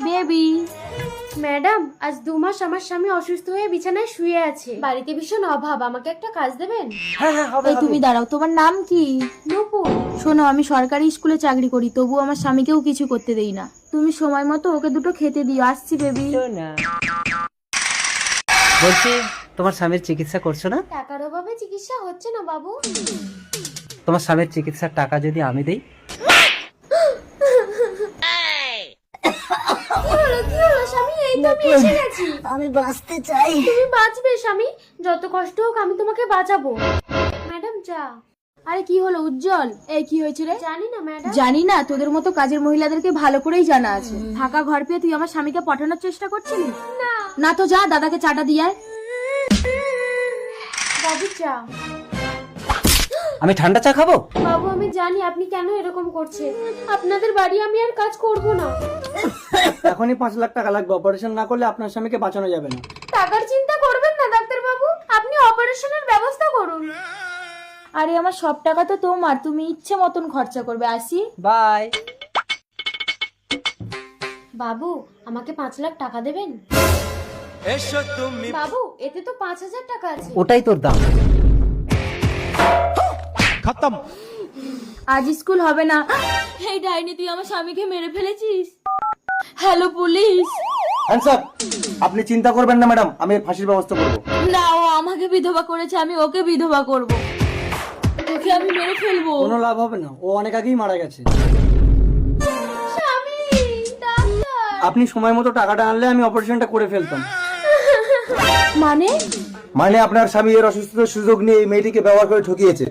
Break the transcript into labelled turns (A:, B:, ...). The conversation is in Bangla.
A: বেবি।
B: ম্যাডাম, আজ 2 মাস আমার স্বামী অসুস্থ হয়ে বিছানায় শুয়ে আছে। বাড়িতে ভীষণ অভাব, আমাকে একটা কাজ দেবেন?
C: হ্যাঁ হ্যাঁ হবে
A: এই তুমি দাঁড়াও, তোমার নাম কি?
B: নূপুর।
A: শোনো, আমি সরকারি স্কুলে চাকরি করি, তবু আমার স্বামীকেও কিছু করতে দেই না। তুমি সময় মতো ওকে দুটো খেতে দিও। আসছি বেবি।
C: না বলছি, তোমার স্বামীর চিকিৎসা করছো না?
B: টাকার অভাবে চিকিৎসা হচ্ছে না বাবু।
C: তোমার স্বামীর চিকিৎসার টাকা যদি আমি দেই?
B: কি হলো স্বামী? এই তো আমি এসে গেছি।
A: আমি বাঁচতে চাই।
B: তুমি বাঁচবে স্বামী, যত কষ্ট হোক আমি তোমাকে বাঁচাবো। ম্যাডাম চা।
A: আরে কি হলো উজ্জ্বল? এই কি হয়েছে রে?
B: জানি না ম্যাডাম।
A: জানি না? তোদের মতো কাজের মহিলাদেরকে ভালো করেই জানা আছে। ফাঁকা ঘর পেয়ে তুই আমার স্বামীকে পটানোর চেষ্টা করছিলি?
B: না
A: না তো যা দাদাকে চাটা দিয়ে আয়।
B: বাবু চা।
C: আমি ঠান্ডা চা খাবো?
B: বাবু আমি জানি আপনি কেন এরকম করছেন। আপনাদের বাড়ি আমি আর কাজ করব না।
D: এখনই 5 লাখ টাকা লাগবে, অপারেশন না করলে আপনার স্বামীকে বাঁচানো যাবে না।
B: টাকার চিন্তা করবেন না ডাক্তার বাবু, আপনি অপারেশনের ব্যবস্থা করুন।
A: আরে আমার সব টাকা তো তোমার, তুমি ইচ্ছে মতন খরচা করবে। আসি।
C: বাই।
B: বাবু আমাকে 5 লাখ টাকা দেবেন? বাবু এতে তো 5,000 টাকা আছে।
C: ওটাই তোর দাম।
A: আজ স্কুল হবে না। এই ডাইনি, তুই আমার স্বামীকে মেরে ফেলেছিস। Hello police.
D: হ্যান্ডস আপনি চিন্তা করবেন না ম্যাডাম, আমি ফাঁসির ব্যবস্থা করব।
A: না, ও আমাকে বিধবা করেছে, আমি ওকে বিধবা করব। ওকে আমি মেরে ফেলবো।
D: কোনো লাভ হবে না, ও অনেক আগেই মারা গেছে।
B: স্বামী, ডাক্তার।
D: আপনি সময় মতো টাকাটা আনলে আমি অপারেশনটা করে ফেলতাম।
A: মানে?
D: মানে আপনার স্বামী এর অসুস্থতার সুযোগ নিয়ে এই মেয়েটিকে ব্যবহার করে ঠকিয়েছে।